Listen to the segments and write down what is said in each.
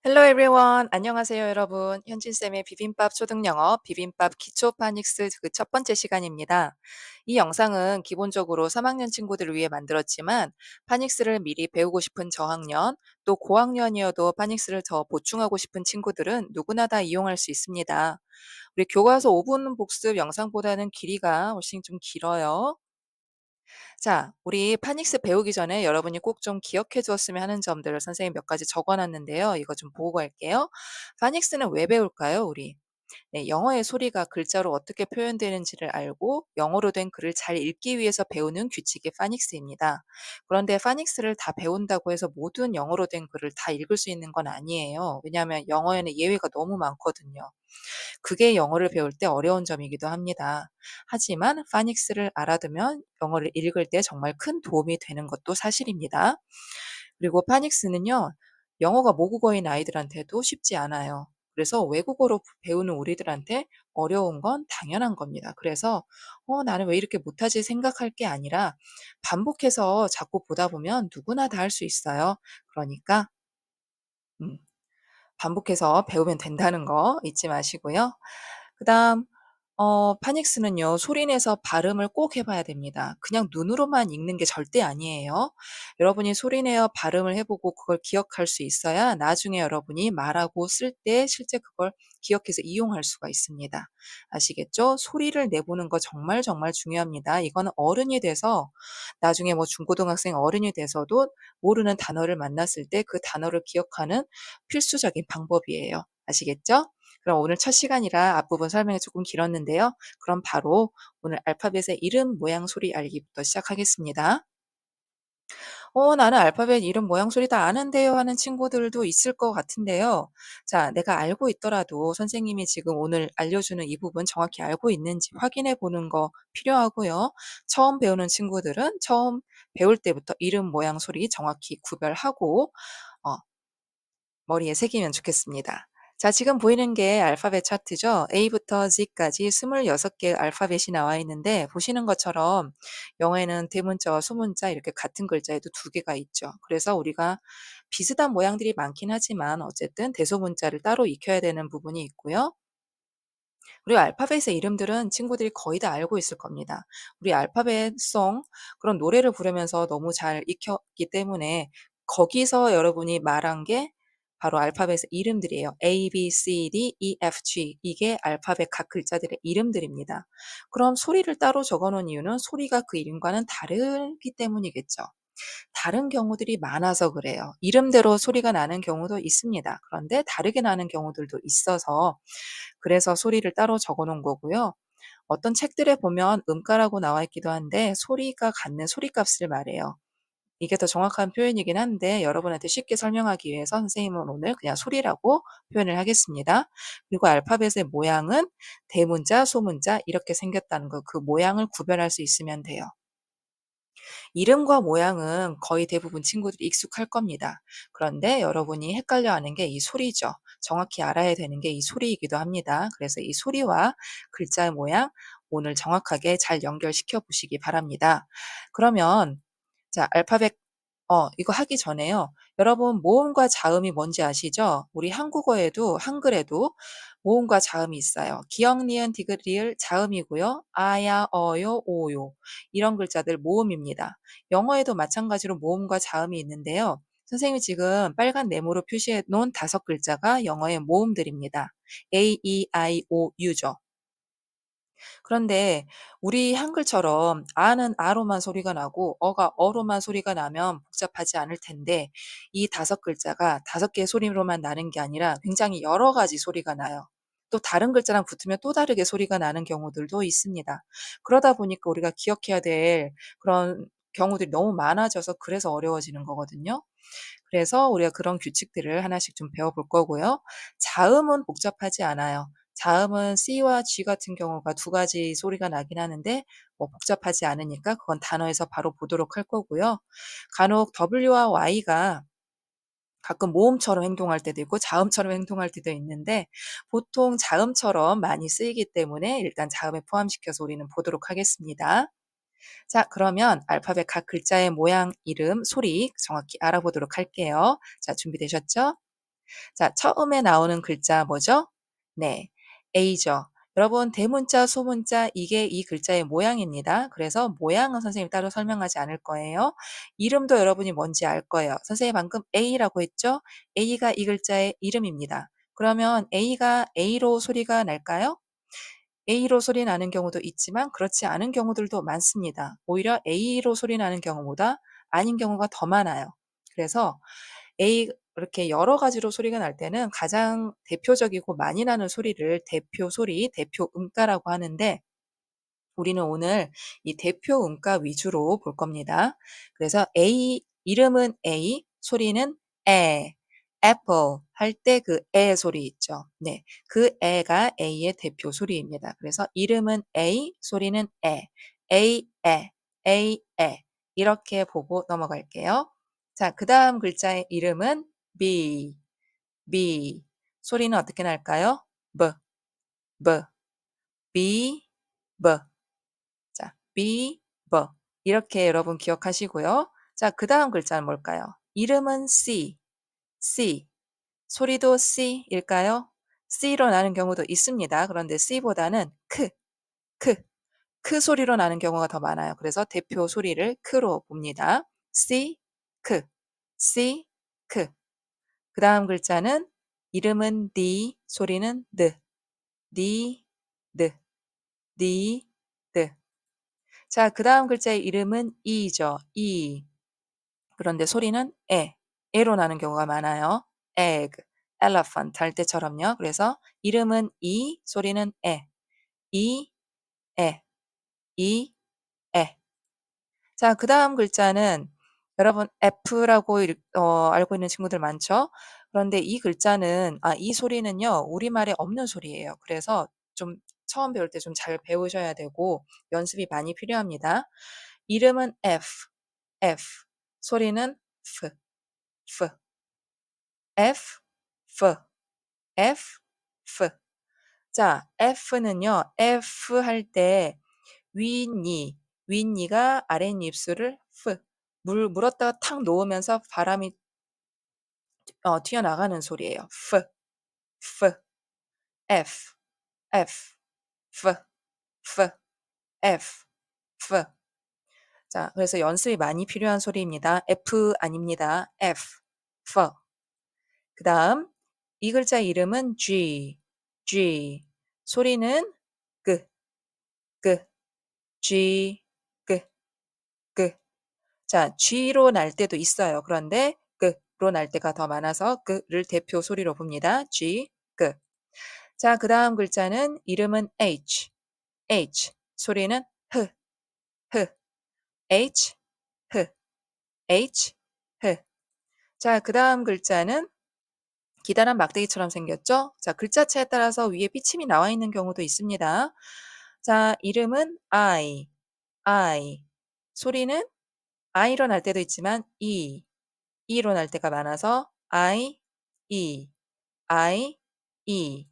Hello everyone. 안녕하세요, 여러분. 현진쌤의 비빔밥 초등 영어, 비빔밥 기초 파닉스 그 첫 번째 시간입니다. 이 영상은 기본적으로 3학년 친구들을 위해 만들었지만, 파닉스를 미리 배우고 싶은 저학년, 또 고학년이어도 파닉스를 더 보충하고 싶은 친구들은 누구나 다 이용할 수 있습니다. 우리 교과서 5분 복습 영상보다는 길이가 훨씬 좀 길어요. 자, 우리 파닉스 배우기 전에 여러분이 꼭 좀 기억해 두었으면 하는 점들을 선생님이 몇 가지 적어 놨는데요. 이거 좀 보고 갈게요. 파닉스는 왜 배울까요, 우리? 네, 영어의 소리가 글자로 어떻게 표현되는지를 알고 영어로 된 글을 잘 읽기 위해서 배우는 규칙이 파닉스입니다. 그런데 파닉스를 다 배운다고 해서 모든 영어로 된 글을 다 읽을 수 있는 건 아니에요. 왜냐하면 영어에는 예외가 너무 많거든요. 그게 영어를 배울 때 어려운 점이기도 합니다. 하지만 파닉스를 알아두면 영어를 읽을 때 정말 큰 도움이 되는 것도 사실입니다. 그리고 파닉스는요, 영어가 모국어인 아이들한테도 쉽지 않아요. 그래서 외국어로 배우는 우리들한테 어려운 건 당연한 겁니다. 그래서 나는 왜 이렇게 못하지 생각할 게 아니라 반복해서 자꾸 보다 보면 누구나 다 할 수 있어요. 그러니까 음, 반복해서 배우면 된다는 거 잊지 마시고요. 그다음 파닉스는요. 소리 내서 발음을 꼭 해 봐야 됩니다. 그냥 눈으로만 읽는 게 절대 아니에요. 여러분이 소리 내어 발음을 해 보고 그걸 기억할 수 있어야 나중에 여러분이 말하고 쓸 때 실제 그걸 기억해서 이용할 수가 있습니다. 아시겠죠? 소리를 내보는 거 정말 정말 중요합니다. 이거는 어른이 돼서 나중에 뭐 중고등학생 어른이 돼서도 모르는 단어를 만났을 때 그 단어를 기억하는 필수적인 방법이에요. 아시겠죠? 그럼 오늘 첫 시간이라 앞부분 설명이 조금 길었는데요. 그럼 바로 오늘 알파벳의 이름, 모양, 소리 알기부터 시작하겠습니다. 나는 알파벳 이름, 모양, 소리 다 아는데요 하는 친구들도 있을 것 같은데요. 자, 내가 알고 있더라도 선생님이 지금 오늘 알려주는 이 부분 정확히 알고 있는지 확인해 보는 거 필요하고요. 처음 배우는 친구들은 처음 배울 때부터 이름, 모양, 소리 정확히 구별하고 어, 머리에 새기면 좋겠습니다. 자, 지금 보이는 게 알파벳 차트죠. A부터 Z까지 26개의 알파벳이 나와 있는데 보시는 것처럼 영어에는 대문자와 소문자 이렇게 같은 글자에도 두 개가 있죠. 그래서 우리가 비슷한 모양들이 많긴 하지만 어쨌든 대소문자를 따로 익혀야 되는 부분이 있고요. 그리고 알파벳의 이름들은 친구들이 거의 다 알고 있을 겁니다. 우리 알파벳송 그런 노래를 부르면서 너무 잘 익혔기 때문에 거기서 여러분이 말한 게 바로 알파벳의 이름들이에요. A, B, C, D, E, F, G 이게 알파벳 각 글자들의 이름들입니다. 그럼 소리를 따로 적어 놓은 이유는 소리가 그 이름과는 다르기 때문이겠죠. 다른 경우들이 많아서 그래요. 이름대로 소리가 나는 경우도 있습니다. 그런데 다르게 나는 경우들도 있어서 그래서 소리를 따로 적어 놓은 거고요. 어떤 책들에 보면 음가라고 나와 있기도 한데 소리가 갖는 소리값을 말해요. 이게 더 정확한 표현이긴 한데 여러분한테 쉽게 설명하기 위해서 선생님은 오늘 그냥 소리라고 표현을 하겠습니다. 그리고 알파벳의 모양은 대문자, 소문자 이렇게 생겼다는 거, 그 모양을 구별할 수 있으면 돼요. 이름과 모양은 거의 대부분 친구들이 익숙할 겁니다. 그런데 여러분이 헷갈려하는 게 이 소리죠. 정확히 알아야 되는 게 이 소리이기도 합니다. 그래서 이 소리와 글자의 모양 오늘 정확하게 잘 연결시켜 보시기 바랍니다. 그러면 자, 알파벳 이거 하기 전에요. 여러분 모음과 자음이 뭔지 아시죠? 우리 한국어에도 한글에도 모음과 자음이 있어요. 기역, 니은, 디귿, 리을 자음이고요. 아야, 어요, 오요 이런 글자들 모음입니다. 영어에도 마찬가지로 모음과 자음이 있는데요. 선생님이 지금 빨간 네모로 표시해 놓은 5글자가 영어의 모음들입니다. A, E, I, O, U죠. 그런데 우리 한글처럼 아는 아로만 소리가 나고 어가 어로만 소리가 나면 복잡하지 않을 텐데 이 5글자가 5개의 소리로만 나는 게 아니라 굉장히 여러 가지 소리가 나요. 또 다른 글자랑 붙으면 또 다르게 소리가 나는 경우들도 있습니다. 그러다 보니까 우리가 기억해야 될 그런 경우들이 너무 많아져서 그래서 어려워지는 거거든요. 그래서 우리가 그런 규칙들을 하나씩 좀 배워볼 거고요. 자음은 복잡하지 않아요. 자음은 C와 G 같은 경우가 2가지 소리가 나긴 하는데 뭐 복잡하지 않으니까 그건 단어에서 바로 보도록 할 거고요. 간혹 W와 Y가 가끔 모음처럼 행동할 때도 있고 자음처럼 행동할 때도 있는데 보통 자음처럼 많이 쓰이기 때문에 일단 자음에 포함시켜서 우리는 보도록 하겠습니다. 자, 그러면 알파벳 각 글자의 모양, 이름, 소리 정확히 알아보도록 할게요. 자, 준비되셨죠? 자, 처음에 나오는 글자 뭐죠? 네, A죠. 여러분, 대문자, 소문자, 이게 이 글자의 모양입니다. 그래서 모양은 선생님이 따로 설명하지 않을 거예요. 이름도 여러분이 뭔지 알 거예요. 선생님 방금 A라고 했죠? A가 이 글자의 이름입니다. 그러면 A가 A로 소리가 날까요? A로 소리 나는 경우도 있지만 그렇지 않은 경우들도 많습니다. 오히려 A로 소리 나는 경우보다 아닌 경우가 더 많아요. 그래서 A 이렇게 여러 가지로 소리가 날 때는 가장 대표적이고 많이 나는 소리를 대표 소리, 대표 음가라고 하는데 우리는 오늘 이 대표 음가 위주로 볼 겁니다. 그래서 A, 이름은 A, 소리는 에, apple 할 때 그 에 소리 있죠. 네. 그 에가 A의 대표 소리입니다. 그래서 이름은 A, 소리는 A, 에. 이렇게 보고 넘어갈게요. 자, 그 다음 글자의 이름은 B, B. 소리는 어떻게 날까요? B, B, B, B. 자, B, B. 이렇게 여러분 기억하시고요. 자, 그 다음 글자는 뭘까요? 이름은 C, C. 소리도 C일까요? C로 나는 경우도 있습니다. 그런데 C보다는 크, 크 소리로 나는 경우가 더 많아요. 그래서 대표 소리를 크로 봅니다. C, 크, C, 크. 그 다음 글자는 이름은 D, 소리는 D, D, D, D. 자, 그 다음 글자의 이름은 E죠. E. 그런데 소리는 에로 나는 경우가 많아요. egg, elephant 할 때처럼요. 그래서 이름은 E, 소리는 E, 에, E, 에. 자, 그 다음 글자는 여러분 F라고 알고 있는 친구들 많죠? 그런데 이 글자는, 이 소리는요, 우리말에 없는 소리예요. 그래서 좀 처음 배울 때 좀 잘 배우셔야 되고 연습이 많이 필요합니다. 이름은 F, F. 소리는 F, F, F, F, F, F. 자, F는요, F 할 때 윗니가 아랫입술을 물었다가 탁 놓으면서 바람이 튀어나가는 소리예요. F, F, F, F, F, F, F, F. 자, 그래서 연습이 많이 필요한 소리입니다. F 아닙니다. F, F. 그 다음, 이 글자 이름은 G, G. 소리는 끄, 끄, G, 끄, 끄. 자, G로 날 때도 있어요. 그런데 끄로 날 때가 더 많아서 끄를 대표 소리로 봅니다. G, 끄. 자, 그 다음 글자는 이름은 H, H. 소리는 흐, 흐, H, 흐, H, 흐. 자, 그 다음 글자는 기다란 막대기처럼 생겼죠? 자, 글자체에 따라서 위에 삐침이 나와 있는 경우도 있습니다. 자, 이름은 I. 소리는 I로 날 때도 있지만 E로 날 때가 많아서 I, E.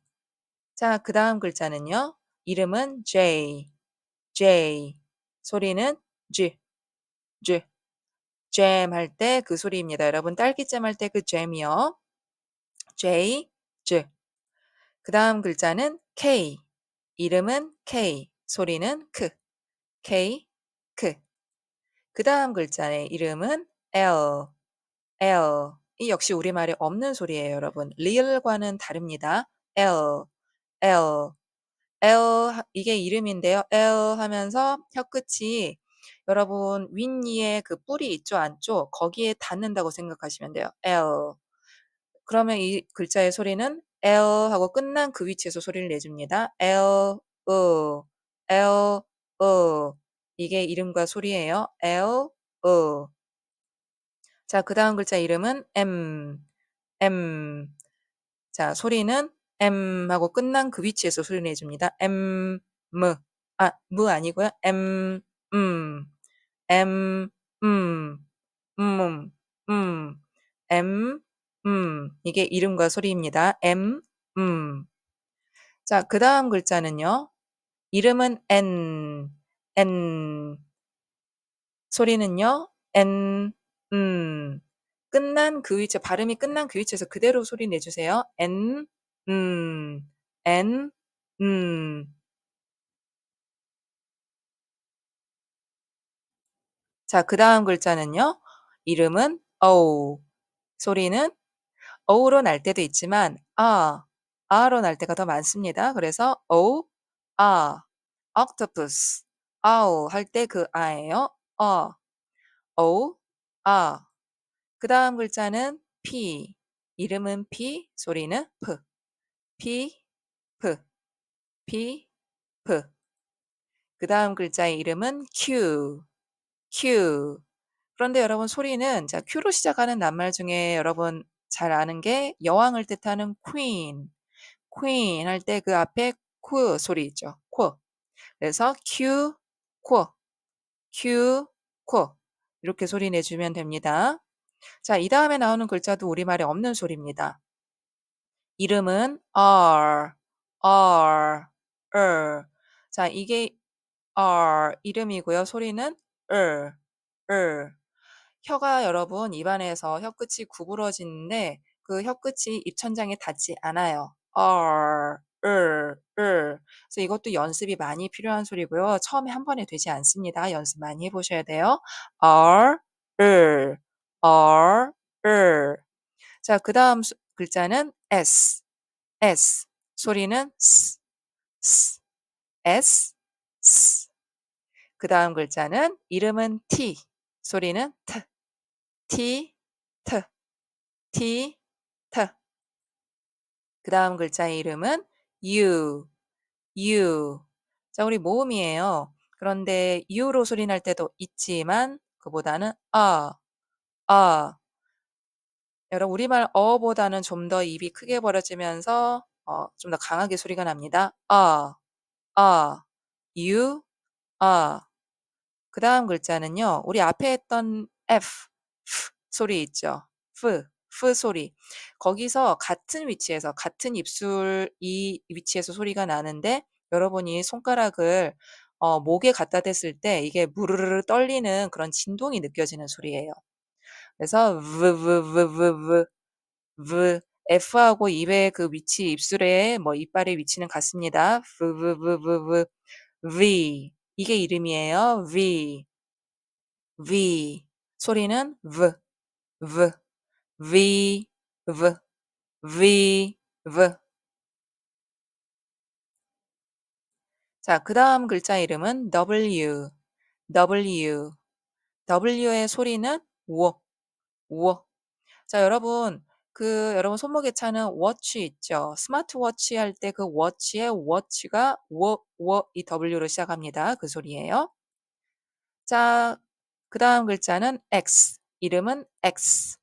자, 그 다음 글자는요. 이름은 J. 소리는 G. 잼 할 때 그 소리입니다. 여러분 딸기잼 할 때 그 잼이요. J. 그 다음 글자는 K. 이름은 K. 소리는 K. 그 다음 글자의 이름은 L. 이 역시 우리말에 없는 소리예요, 여러분. real과는 다릅니다. L. 이게 이름인데요. 하면서 혀끝이 여러분 윗니에 그 뿔이 있죠, 안쪽? 거기에 닿는다고 생각하시면 돼요. 그러면 이 글자의 소리는 하고 끝난 그 위치에서 소리를 내줍니다. L, 이게 이름과 소리예요. L. 자, 그 다음 글자 이름은 M. 자, 소리는 하고 끝난 그 위치에서 소리 내줍니다. 무 아니고요. 음, M, 음, 음, M, 이게 이름과 소리입니다. 음. 자, 그 다음 글자는요. 이름은 N. 소리는요. N, 끝난 그 위치, 발음이 끝난 그 위치에서 그대로 소리 내주세요. N, N, 자, 그 다음 글자는요. 이름은 O. 소리는 O로 날 때도 있지만 A로 날 때가 더 많습니다. 그래서 O, A, octopus, owl 할 때 그 A예요. O, A. 그 다음 글자는 P. 이름은 P, 소리는 P. P, P, P, P. 그 다음 글자의 이름은 Q. Q. 그런데 여러분 소리는 자, Q로 시작하는 낱말 중에 여러분 잘 아는 게 여왕을 뜻하는 queen. queen 할 때 그 앞에 q 소리 있죠. q. 그래서 Q, q, Q, q. 이렇게 소리 내주면 됩니다. 자, 이 다음에 나오는 글자도 우리말에 없는 소리입니다. 이름은 R, R, R. 자, 이게 R 이름이고요. 소리는 R, R. 혀가 여러분 입안에서 혀끝이 구부러지는데 그 혀끝이 입천장에 닿지 않아요. R, R, R. 그래서 이것도 연습이 많이 필요한 소리고요. 처음에 한 번에 되지 않습니다. 연습 많이 해보셔야 돼요. R, R, R, R. 자, 그 다음 글자는 S, S. 소리는 S, S, S, S. 그 다음 글자는 이름은 T, 소리는 T, T, T, T, T. 그 다음 글자의 이름은 U, U. 자, 우리 모음이에요. 그런데 U로 소리 날 때도 있지만 그보다는 아. 여러분 우리말 어보다는 좀 더 입이 크게 벌어지면서 좀 더 강하게 소리가 납니다. U, 그 다음 글자는요. 우리 앞에 했던 F, F 소리 있죠. F 소리. 거기서 같은 위치에서 같은 입술 이 위치에서 소리가 나는데 여러분이 손가락을 목에 갖다 댔을 때 이게 무르르 떨리는 그런 진동이 느껴지는 소리예요. 그래서 F하고 입의 그 위치, 입술의 뭐 이빨의 위치는 같습니다. V. 이게 이름이에요. V. 소리는 V, V, V, V. 자, 그 다음 글자 이름은 W, W. W의 소리는 워. 자, 여러분 손목에 차는 워치 있죠. 스마트워치 할 때 그 워치의 워치가 이 W로 시작합니다. 그 소리예요. 자, 그 다음 글자는 X. 이름은 X.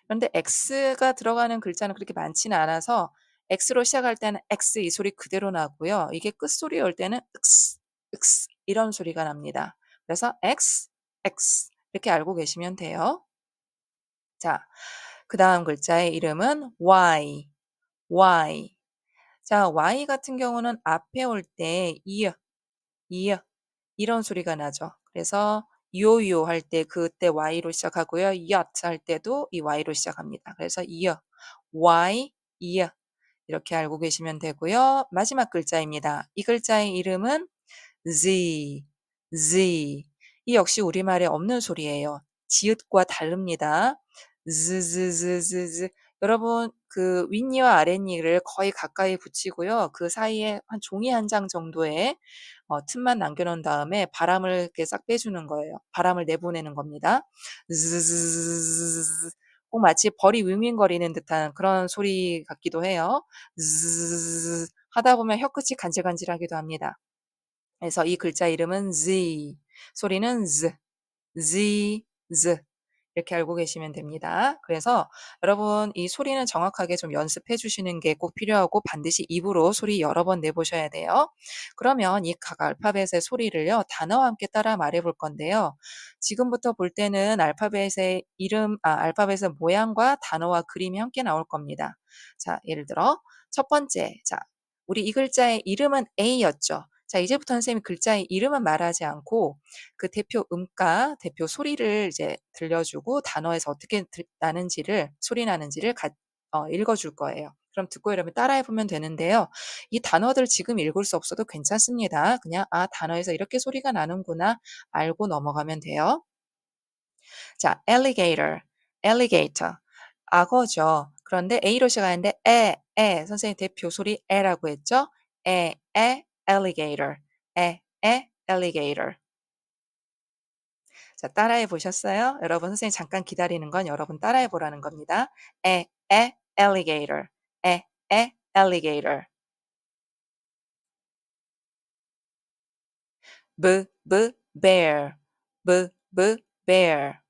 그런데 X가 들어가는 글자는 그렇게 많지는 않아서 X로 시작할 때는 X 이 소리 그대로 나고요. 이게 끝소리 올 때는 윽스 이런 소리가 납니다. 그래서 X 이렇게 알고 계시면 돼요. 자, 그 다음 글자의 이름은 Y. 자, Y 같은 경우는 앞에 올 때 이어 이런 소리가 나죠. 그래서 요요 할 때 그때 Y로 시작하고요. yacht 할 때도 이 Y로 시작합니다. 그래서 이어 이렇게 알고 계시면 되고요. 마지막 글자입니다. 이 글자의 이름은 Z, Z. 이 역시 우리말에 없는 소리예요. 지읒과 다릅니다. 즈즈즈즈즈. 여러분 그 윗니와 아랫니를 거의 가까이 붙이고요. 그 사이에 한 종이 한 장 정도의 틈만 남겨놓은 다음에 바람을 이렇게 싹 빼주는 거예요. 바람을 내보내는 겁니다. 즈즈즈즈즈. 꼭 마치 벌이 윙윙거리는 듯한 그런 소리 같기도 해요. 즈즈즈즈 하다 보면 혀끝이 간질간질하기도 합니다. 그래서 이 글자 이름은 Z, 소리는 Z. 이렇게 알고 계시면 됩니다. 그래서 여러분 이 소리는 정확하게 좀 연습해 주시는 게 꼭 필요하고 반드시 입으로 소리 여러 번 내보셔야 돼요. 그러면 이 각 알파벳의 소리를요, 단어와 함께 따라 말해 볼 건데요. 지금부터 볼 때는 알파벳의 알파벳의 모양과 단어와 그림이 함께 나올 겁니다. 자, 예를 들어 첫 번째, 자, 우리 이 글자의 이름은 A였죠. 자, 이제부터는 선생님이 글자의 이름은 말하지 않고 그 대표 음가, 대표 소리를 이제 들려주고 단어에서 어떻게 나는지를, 소리 나는지를 읽어줄 거예요. 그럼 듣고 여러분 따라해 보면 되는데요. 이 단어들 지금 읽을 수 없어도 괜찮습니다. 그냥 아, 단어에서 이렇게 소리가 나는구나 알고 넘어가면 돼요. 자, alligator, alligator. 악어죠. 그런데 A로 시작하는데 선생님 대표 소리 에라고 했죠? alligator, alligator. 자, 따라해 보셨어요? 여러분 선생님 잠깐 기다리는 건 여러분 따라해 보라는 겁니다. alligator, alligator. bear, bear.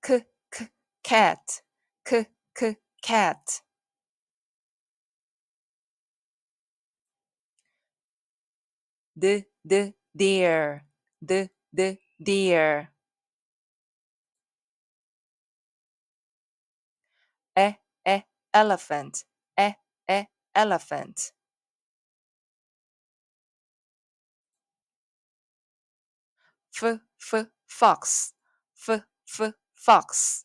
c, cat, cat. deer, deer. Elephant, e, elephant. Fox, fox.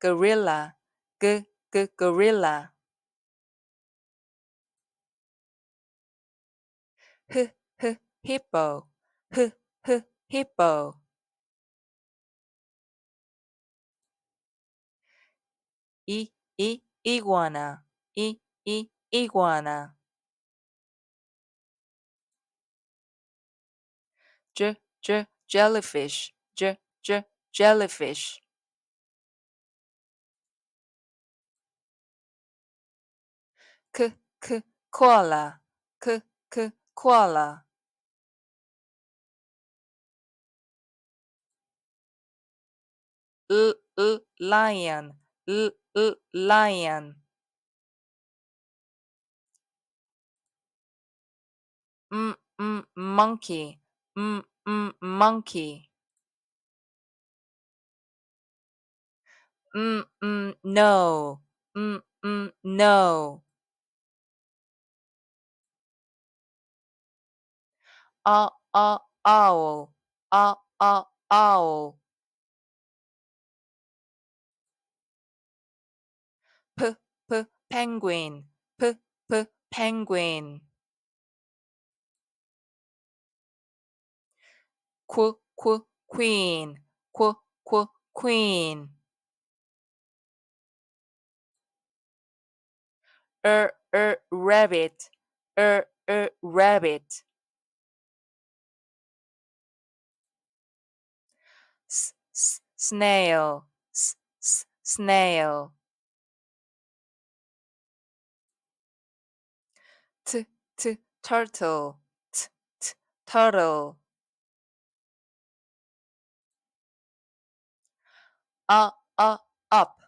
Gorilla, gorilla. Hippo, hippo. Iguana, iguana. Jellyfish, jellyfish. Koala, koala. Lion, lion. Monkey, monkey. No, no. Owl, owl. Penguin, penguin. Queen, queen. Rabbit, rabbit. Snail, snail. Turtle, turtle. Up, up.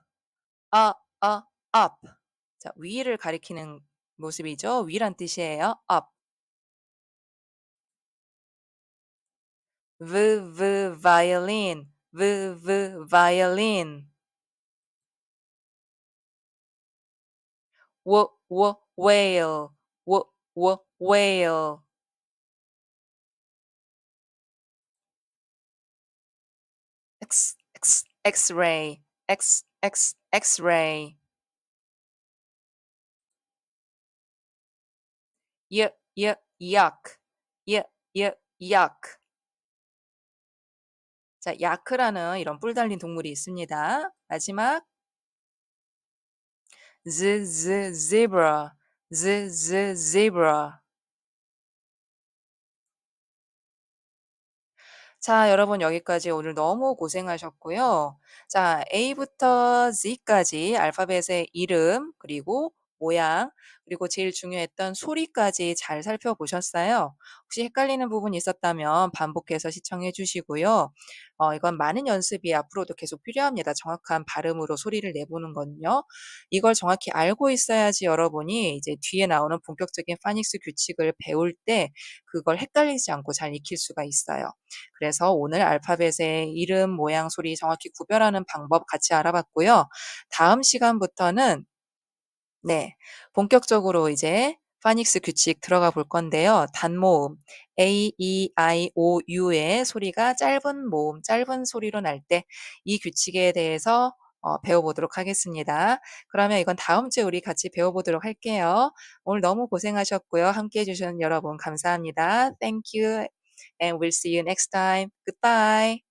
자, 위를 가리키는 모습이죠. 위란 뜻이에요. up. violin, violin. whale, whale. X-ray, X-ray. yuck, yuck. 자, 야크라는 이런 뿔 달린 동물이 있습니다. 마지막 zebra, zebra. 자, 여러분 여기까지 오늘 너무 고생하셨고요. 자, A부터 Z까지 알파벳의 이름 그리고 모양, 그리고 제일 중요했던 소리까지 잘 살펴보셨어요? 혹시 헷갈리는 부분이 있었다면 반복해서 시청해 주시고요. 이건 많은 연습이 앞으로도 계속 필요합니다. 정확한 발음으로 소리를 내보는 건요. 이걸 정확히 알고 있어야지 여러분이 이제 뒤에 나오는 본격적인 파닉스 규칙을 배울 때 그걸 헷갈리지 않고 잘 익힐 수가 있어요. 그래서 오늘 알파벳의 이름, 모양, 소리 정확히 구별하는 방법 같이 알아봤고요. 다음 시간부터는 네, 본격적으로 이제 파닉스 규칙 들어가 볼 건데요. 단모음 A, E, I, O, U의 소리가 짧은 모음, 짧은 소리로 날 때 이 규칙에 대해서 배워보도록 하겠습니다. 그러면 이건 다음 주에 우리 같이 배워보도록 할게요. 오늘 너무 고생하셨고요. 함께 해주신 여러분 감사합니다. Thank you and we'll see you next time. Goodbye.